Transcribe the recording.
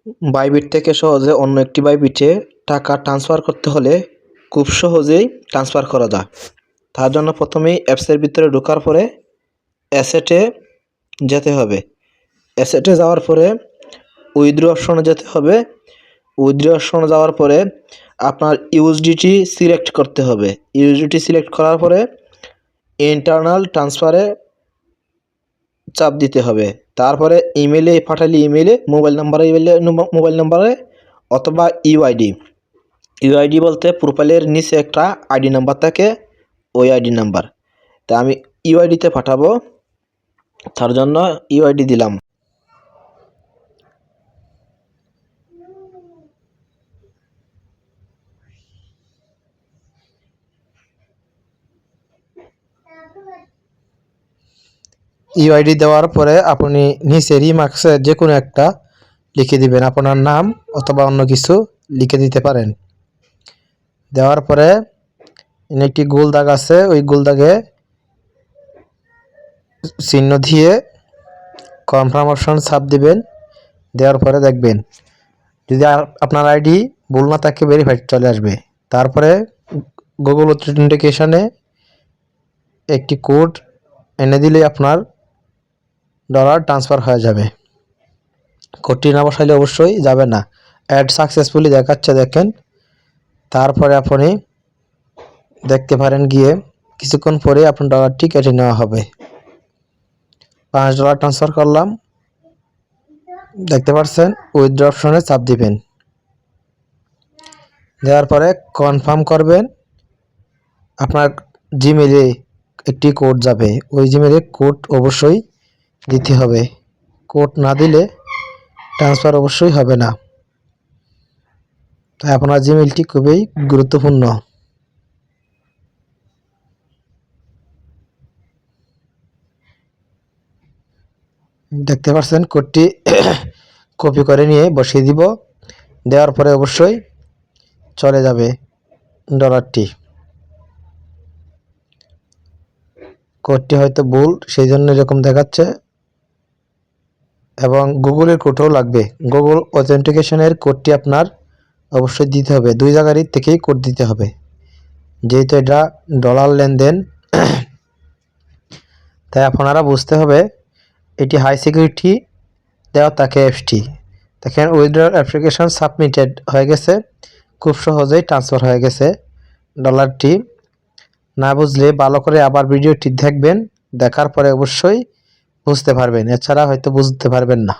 Bybit থেকে সহজে অন্য একটি বাইবিটে টাকা ট্রান্সফার করতে হলে খুব সহজেই ট্রান্সফার করা যায়। তার জন্য প্রথমেই অ্যাপসের ভিতরে ঢোকার পরে অ্যাসেটে যেতে হবে। অ্যাসেটে যাওয়ার পরে উইথড্র অপশনে যেতে হবে। উইথড্র অপশনে যাওয়ার পরে আপনার ইউএসডিটি সিলেক্ট করতে হবে। ইউএসডিটি সিলেক্ট করার পরে ইন্টারনাল ট্রান্সফারে চাপ দিতে হবে। তারপরে ইমেলে পাঠালে ইমেলে, মোবাইল নাম্বারে অথবা ইউআইডি বলতে প্রোফাইলের নিচে একটা আইডি নাম্বার থাকে, ওই আইডি নাম্বার। তা আমি ইউআইডিতে পাঠাবো, তার জন্য ইউআইডি দিলাম। ইউআইডি দেওয়ার পরে আপনি নিচে রিমার্কসে যে কোনো একটা লিখে দিবেন, আপনার নাম অথবা অন্য কিছু লিখে দিতে পারেন। দেওয়ার পরে একটি গোল দাগ আছে, ওই গোল দাগে চিহ্ন দিয়ে কনফার্ম অপশন চাপ দিবেন। দেওয়ার পরে দেখবেন যদি আপনার আইডি ভুল না থাকে ভেরিফাইড চলে আসবে। তারপরে গুগল অথেন্টিকেশনে একটি কোড এনে দিলে আপনার ডলার ট্রান্সফার হয়ে যাবে। কোডটি না বসাইলে অবশ্যই যাবে না। অ্যাড সাকসেসফুলি দেখাচ্ছে, দেখেন। তারপরে আপনি দেখতে পারেন গিয়ে কিছুক্ষণ পরে আপনার ডলারটি কেটে নেওয়া হবে। $5 ট্রান্সফার করলাম, দেখতে পাচ্ছেন। উইথড্র অপশনে চাপ দিবেন। দেওয়ার পরে কনফার্ম করবেন। আপনার জিমেলে একটি কোড যাবে, ওই জিমেলে কোড অবশ্যই দিতে হবে। কোড না দিলে ট্রান্সফার অবশ্যই হবে না। তাই আপনার জিমেলটি খুবই গুরুত্বপূর্ণ। দেখতে পাচ্ছেন কোডটি কপি করে নিয়ে বসিয়ে দিব। দেওয়ার পরে অবশ্যই চলে যাবে ডলারটি। কোডটি হয়তো ভুল, সেই জন্য এরকম দেখাচ্ছে। এবং গুগলের কোডও লাগবে। গুগল অথেন্টিকেশনের কোডটি আপনার অবশ্যই দিতে হবে। 2 জায়গারই থেকেই কোড দিতে হবে, যেহেতু এটা ডলার লেনদেন। তাই আপনারা বুঝতে হবে এটি হাই সিকিউরিটি দেওয়া থাকে অ্যাপসটি। দেখেন উইথড্র অ্যাপ্লিকেশন সাবমিটেড হয়ে গেছে, খুব সহজেই ট্রান্সফার হয়ে গেছে ডলারটি। না বুঝলে ভালো করে আবার ভিডিওটি দেখবেন, দেখার পরে অবশ্যই বুঝতে পারবেন, এছাড়া হয়তো বুঝতে পারবেন না।